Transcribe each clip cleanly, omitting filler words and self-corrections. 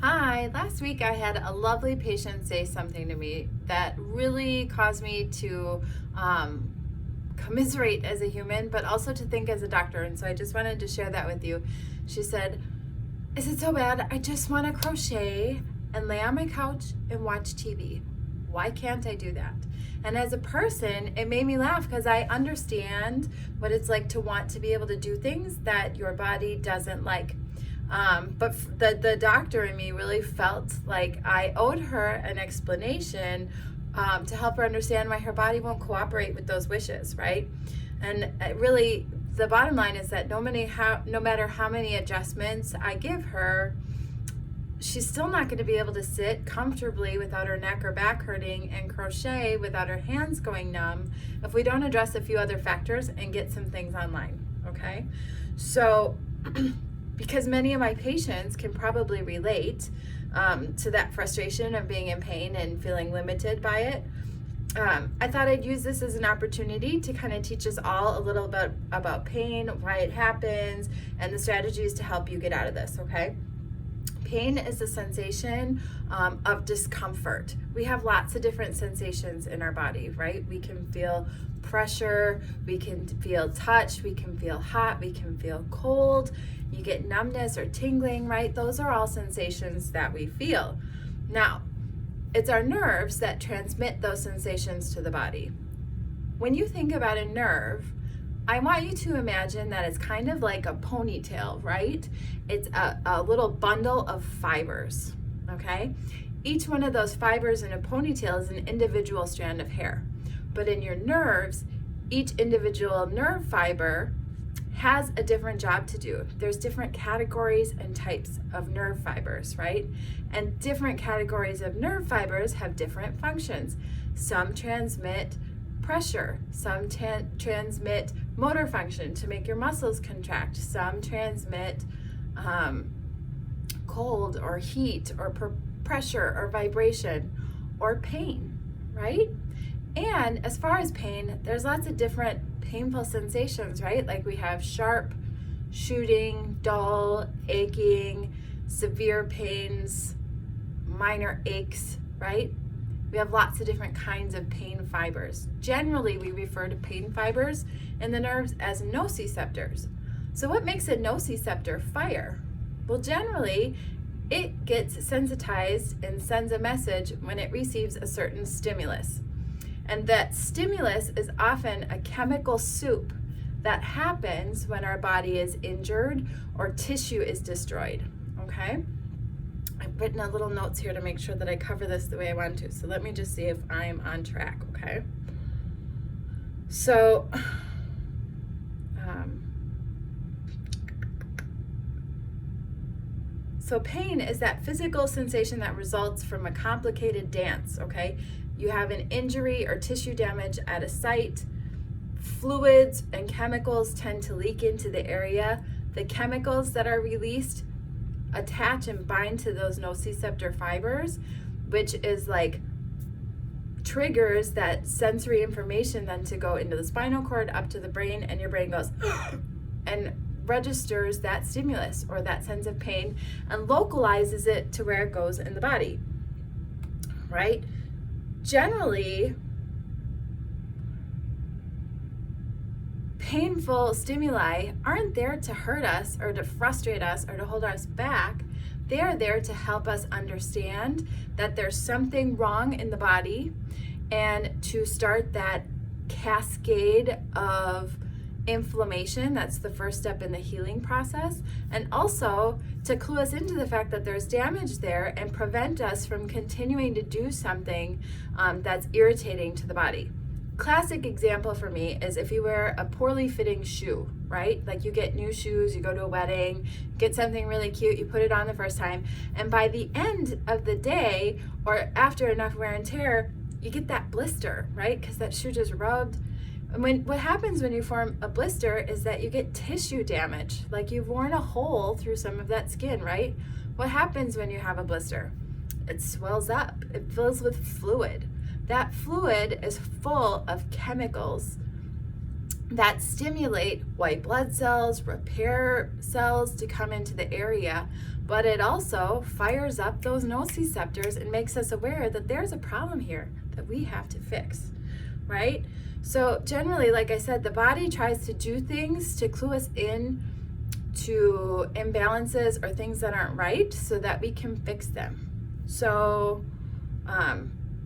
Hi, last week I had a lovely patient say something to me that really caused me to commiserate as a human, but also to think as a doctor. And so I just wanted to share that with you. She said, "Is it so bad? I just want to crochet and lay on my couch and watch TV. Why can't I do that?" And as a person, it made me laugh because I understand what it's like to want to be able to do things that your body doesn't like. But the doctor in me really felt like I owed her an explanation to help her understand why her body won't cooperate with those wishes, right? And really, the bottom line is that no matter how many adjustments I give her, she's still not going to be able to sit comfortably without her neck or back hurting and crochet without her hands going numb if we don't address a few other factors and get some things online, okay? So, because many of my patients can probably relate to that frustration of being in pain and feeling limited by it, I thought I'd use this as an opportunity to kind of teach us all a little bit about pain, why it happens, and the strategies to help you get out of this, okay? Pain is a sensation of discomfort. We have lots of different sensations in our body, right? We can feel pressure, we can feel touch, we can feel hot, we can feel cold. You get numbness or tingling, right? Those are all sensations that we feel. Now, it's our nerves that transmit those sensations to the body. When you think about a nerve, I want you to imagine that it's kind of like a ponytail, right? It's a little bundle of fibers, okay? Each one of those fibers in a ponytail is an individual strand of hair. But in your nerves, each individual nerve fiber has a different job to do. There's different categories and types of nerve fibers, right? And different categories of nerve fibers have different functions. Some transmit pressure, some transmit motor function to make your muscles contract, some transmit cold or heat or pressure or vibration or pain, right? And as far as pain, there's lots of different painful sensations, right? Like we have sharp, shooting, dull, aching, severe pains, minor aches, right? We have lots of different kinds of pain fibers. Generally, we refer to pain fibers in the nerves as nociceptors. So what makes a nociceptor fire? Well, generally, it gets sensitized and sends a message when it receives a certain stimulus. And that stimulus is often a chemical soup that happens when our body is injured or tissue is destroyed, okay? I've written a little notes here to make sure that I cover this the way I want to. So let me just see if I'm on track, okay? So, pain is that physical sensation that results from a complicated dance, okay? You have an injury or tissue damage at a site. Fluids and chemicals tend to leak into the area. The chemicals that are released attach and bind to those nociceptor fibers, which is like triggers that sensory information then to go into the spinal cord up to the brain, and your brain goes and registers that stimulus or that sense of pain and localizes it to where it goes in the body, right? Generally, painful stimuli aren't there to hurt us or to frustrate us or to hold us back. They are there to help us understand that there's something wrong in the body and to start that cascade of inflammation. That's the first step in the healing process. And also to clue us into the fact that there's damage there and prevent us from continuing to do something that's irritating to the body. Classic example for me is if you wear a poorly fitting shoe, right? Like you get new shoes, you go to a wedding, get something really cute, you put it on the first time, and by the end of the day or after enough wear and tear, you get that blister, right? Because that shoe just rubbed. And what happens when you form a blister is that you get tissue damage, like you've worn a hole through some of that skin, right? What happens when you have a blister? It swells up, it fills with fluid. That fluid is full of chemicals that stimulate white blood cells, repair cells to come into the area, but it also fires up those nociceptors and makes us aware that there's a problem here that we have to fix, right? So generally, like I said, the body tries to do things to clue us in to imbalances or things that aren't right so that we can fix them. So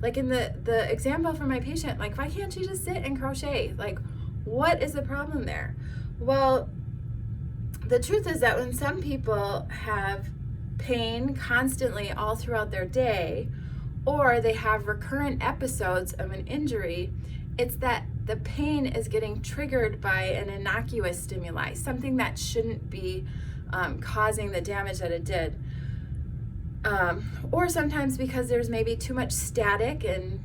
like in the example from my patient, like, why can't you just sit and crochet? Like, what is the problem there? Well, the truth is that when some people have pain constantly all throughout their day, or they have recurrent episodes of an injury, it's that the pain is getting triggered by an innocuous stimuli, something that shouldn't be causing the damage that it did. Or sometimes because there's maybe too much static and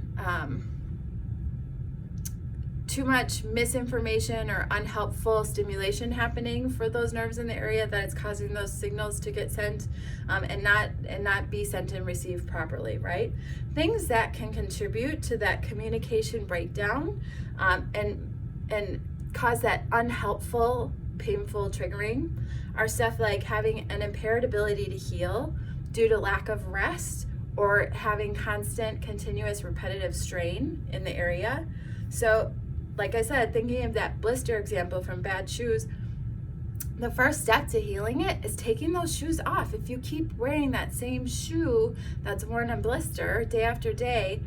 too much misinformation or unhelpful stimulation happening for those nerves in the area that it's causing those signals to get sent and not be sent and received properly, right? Things that can contribute to that communication breakdown and cause that unhelpful, painful triggering are stuff like having an impaired ability to heal due to lack of rest or having constant, continuous, repetitive strain in the area. So, like I said, thinking of that blister example from bad shoes, the first step to healing it is taking those shoes off. If you keep wearing that same shoe that's worn a blister day after day,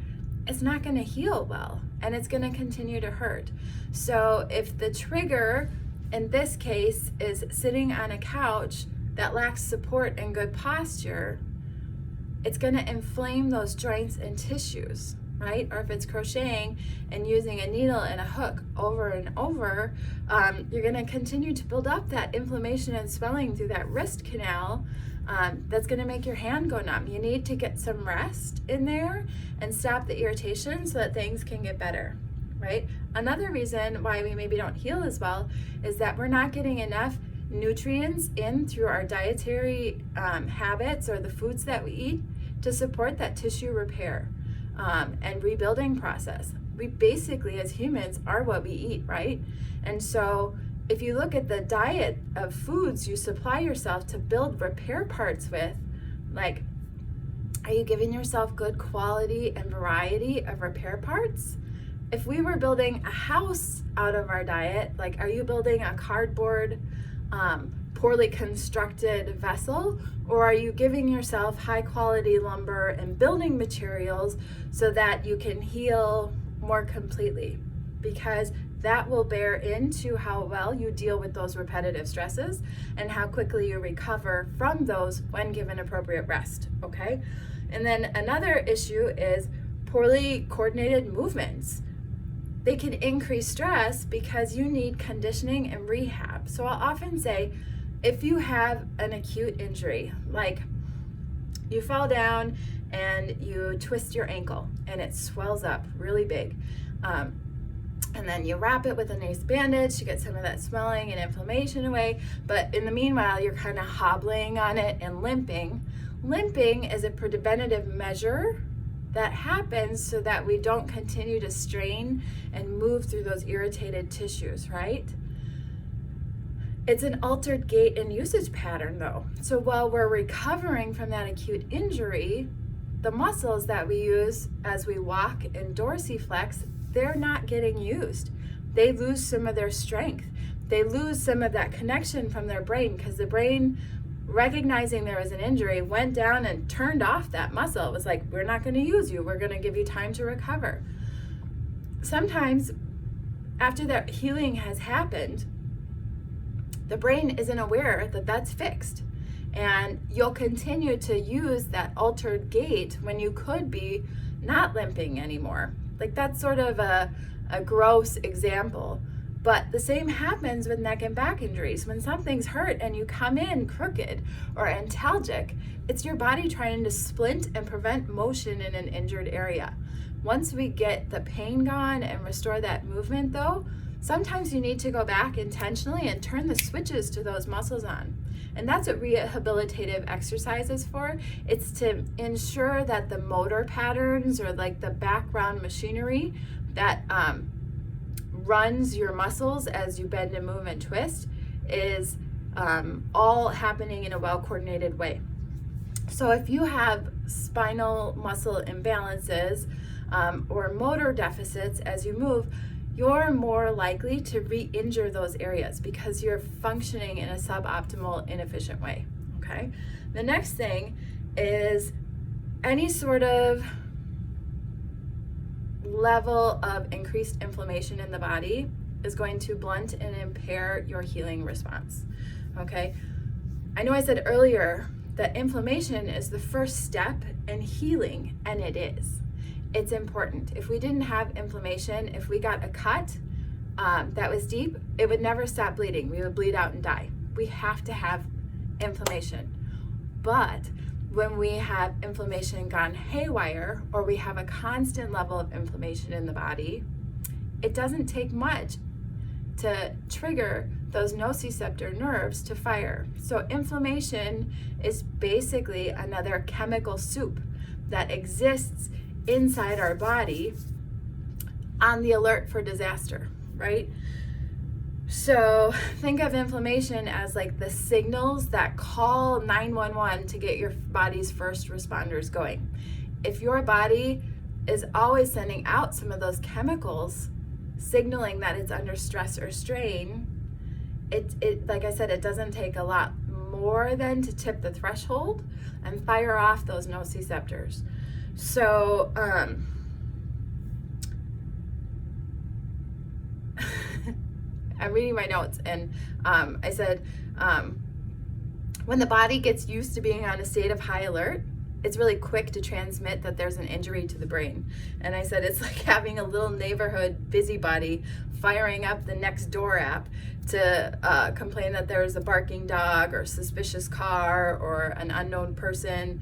it's not going to heal well and it's going to continue to hurt. So if the trigger in this case is sitting on a couch that lacks support and good posture, it's going to inflame those joints and tissues, right? Or if it's crocheting and using a needle and a hook over and over, you're going to continue to build up that inflammation and swelling through that wrist canal. That's going to make your hand go numb. You need to get some rest in there and stop the irritation so that things can get better, right? Another reason why we maybe don't heal as well is that we're not getting enough nutrients in through our dietary habits or the foods that we eat to support that tissue repair and rebuilding process. We basically, as humans, are what we eat, right? And so if you look at the diet of foods you supply yourself to build repair parts with, like, are you giving yourself good quality and variety of repair parts? If we were building a house out of our diet, like, are you building a cardboard, poorly constructed vessel, or are you giving yourself high quality lumber and building materials so that you can heal more completely? Because that will bear into how well you deal with those repetitive stresses and how quickly you recover from those when given appropriate rest, okay? And then another issue is poorly coordinated movements. They can increase stress because you need conditioning and rehab. So I'll often say, if you have an acute injury, like you fall down and you twist your ankle and it swells up really big, and then you wrap it with a nice bandage to get some of that swelling and inflammation away, but in the meanwhile, you're kind of hobbling on it and limping. Limping is a preventative measure that happens so that we don't continue to strain and move through those irritated tissues, right? It's an altered gait and usage pattern though. So while we're recovering from that acute injury, the muscles that we use as we walk and dorsiflex, they're not getting used. They lose some of their strength. They lose some of that connection from their brain because the brain, recognizing there was an injury, went down and turned off that muscle. It was like, we're not going to use you. We're going to give you time to recover. Sometimes after that healing has happened, the brain isn't aware that that's fixed. And you'll continue to use that altered gait when you could be not limping anymore. Like, that's sort of a gross example. But the same happens with neck and back injuries. When something's hurt and you come in crooked or antalgic, it's your body trying to splint and prevent motion in an injured area. Once we get the pain gone and restore that movement though, sometimes you need to go back intentionally and turn the switches to those muscles on. And that's what rehabilitative exercise is for. It's to ensure that the motor patterns or like the background machinery that runs your muscles as you bend and move and twist is all happening in a well-coordinated way. So if you have spinal muscle imbalances or motor deficits as you move, you're more likely to re-injure those areas because you're functioning in a suboptimal, inefficient way, okay? The next thing is any sort of level of increased inflammation in the body is going to blunt and impair your healing response, okay? I know I said earlier that inflammation is the first step in healing, and it is. It's important. If we didn't have inflammation, if we got a cut that was deep, it would never stop bleeding. We would bleed out and die. We have to have inflammation. But when we have inflammation gone haywire, or we have a constant level of inflammation in the body, it doesn't take much to trigger those nociceptor nerves to fire. So inflammation is basically another chemical soup that exists inside our body on the alert for disaster, right? So think of inflammation as like the signals that call 911 to get your body's first responders going. If your body is always sending out some of those chemicals signaling that it's under stress or strain, it like I said, it doesn't take a lot more than to tip the threshold and fire off those nociceptors. So I'm reading my notes, and I said when the body gets used to being on a state of high alert, it's really quick to transmit that there's an injury to the brain. And I said it's like having a little neighborhood busybody firing up the Nextdoor app to complain that there's a barking dog or suspicious car or an unknown person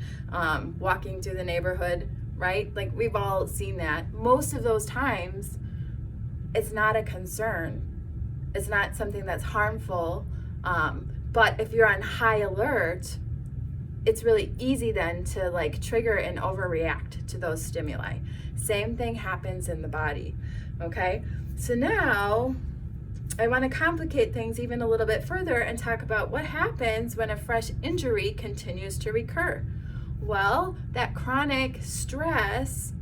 walking through the neighborhood, right? Like, we've all seen that. Most of those times, it's not a concern. It's not something that's harmful. But if you're on high alert, it's really easy then to like trigger and overreact to those stimuli. Same thing happens in the body, okay? So now I want to complicate things even a little bit further and talk about what happens when a fresh injury continues to recur. Well, that chronic stress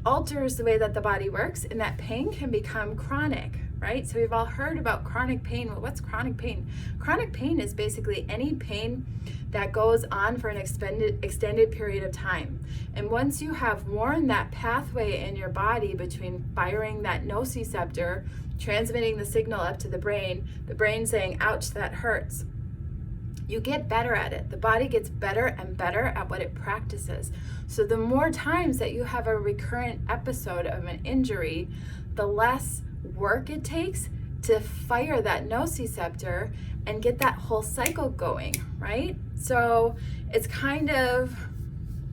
alters the way that the body works, and that pain can become chronic, right? So we've all heard about chronic pain. Well, what's chronic pain? Chronic pain is basically any pain that goes on for an extended period of time. And once you have worn that pathway in your body between firing that nociceptor, transmitting the signal up to the brain saying, ouch, that hurts, you get better at it. The body gets better and better at what it practices. So the more times that you have a recurrent episode of an injury, the less work it takes to fire that nociceptor and get that whole cycle going, right? So it's kind of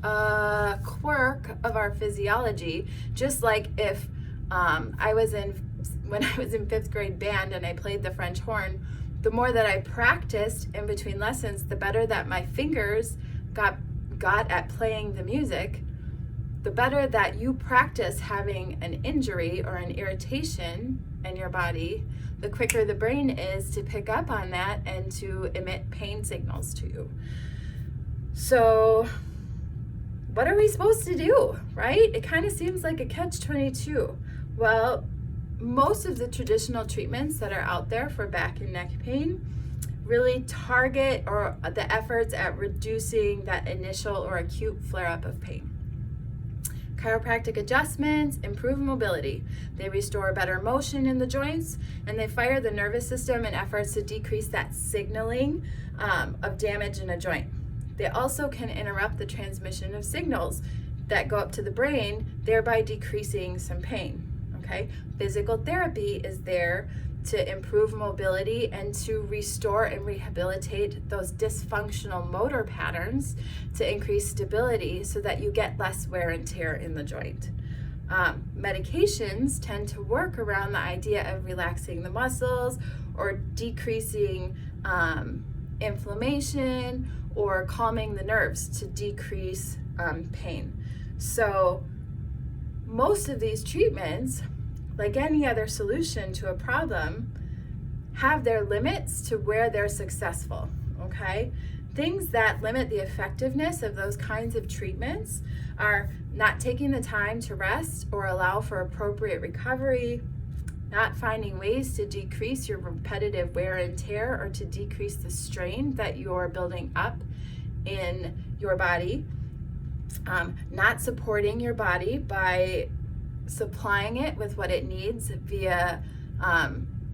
a quirk of our physiology, just like if when I was in 5th grade band and I played the French horn, the more that I practiced in between lessons, the better that my fingers got at playing the music. The better that you practice having an injury or an irritation in your body, the quicker the brain is to pick up on that and to emit pain signals to you. So what are we supposed to do, right? It kind of seems like a catch-22. Well, most of the traditional treatments that are out there for back and neck pain really target or the efforts at reducing that initial or acute flare-up of pain. Chiropractic adjustments improve mobility. They restore better motion in the joints, and they fire the nervous system in efforts to decrease that signaling of damage in a joint. They also can interrupt the transmission of signals that go up to the brain, thereby decreasing some pain. Okay? Physical therapy is there to improve mobility and to restore and rehabilitate those dysfunctional motor patterns to increase stability so that you get less wear and tear in the joint. Medications tend to work around the idea of relaxing the muscles or decreasing inflammation or calming the nerves to decrease pain. So most of these treatments like any other solution to a problem, have their limits to where they're successful, okay? Things that limit the effectiveness of those kinds of treatments are not taking the time to rest or allow for appropriate recovery, not finding ways to decrease your repetitive wear and tear or to decrease the strain that you're building up in your body, not supporting your body by supplying it with what it needs via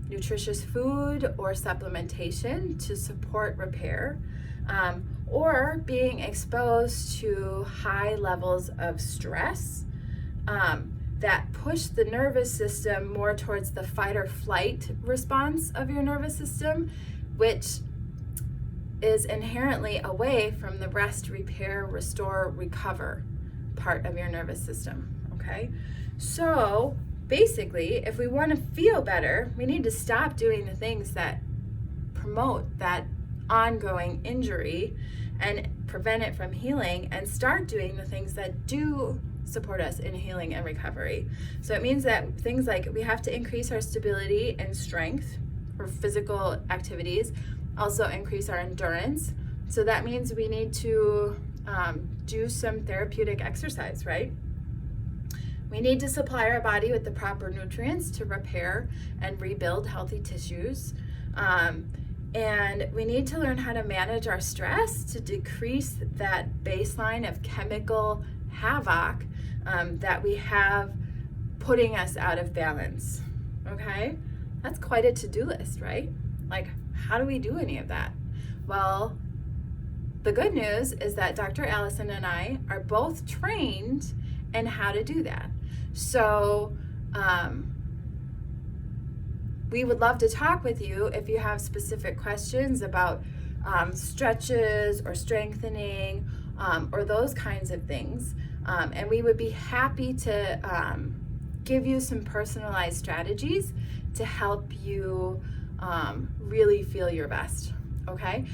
nutritious food or supplementation to support repair, or being exposed to high levels of stress that push the nervous system more towards the fight or flight response of your nervous system, which is inherently away from the rest, repair, restore, recover part of your nervous system, okay? So basically, if we want to feel better, we need to stop doing the things that promote that ongoing injury and prevent it from healing, and start doing the things that do support us in healing and recovery. So it means that things like we have to increase our stability and strength for physical activities, also increase our endurance. So that means we need to do some therapeutic exercise, right? We need to supply our body with the proper nutrients to repair and rebuild healthy tissues. And we need to learn how to manage our stress to decrease that baseline of chemical havoc that we have putting us out of balance, okay? That's quite a to-do list, right? Like, how do we do any of that? Well, the good news is that Dr. Allison and I are both trained in how to do that. So we would love to talk with you if you have specific questions about stretches or strengthening or those kinds of things. And we would be happy to give you some personalized strategies to help you really feel your best, okay?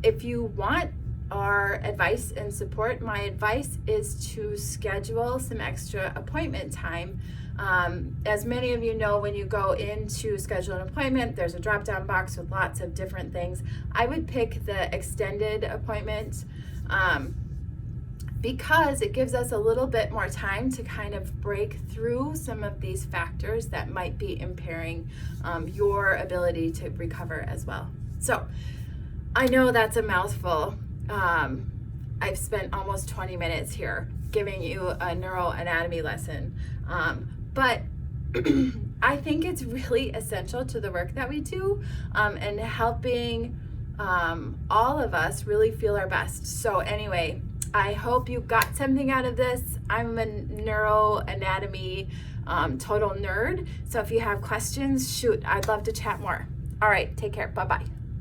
If you want our advice and support, my advice is to schedule some extra appointment time. As many of you know, when you go in to schedule an appointment, there's a drop-down box with lots of different things. I would pick the extended appointment because it gives us a little bit more time to kind of break through some of these factors that might be impairing your ability to recover as well. So I know that's a mouthful. I've spent almost 20 minutes here giving you a neuroanatomy lesson, but I think it's really essential to the work that we do and helping all of us really feel our best. So anyway, I hope you got something out of this. I'm a neuroanatomy total nerd, so if you have questions, shoot, I'd love to chat more. All right, take care. Bye-bye.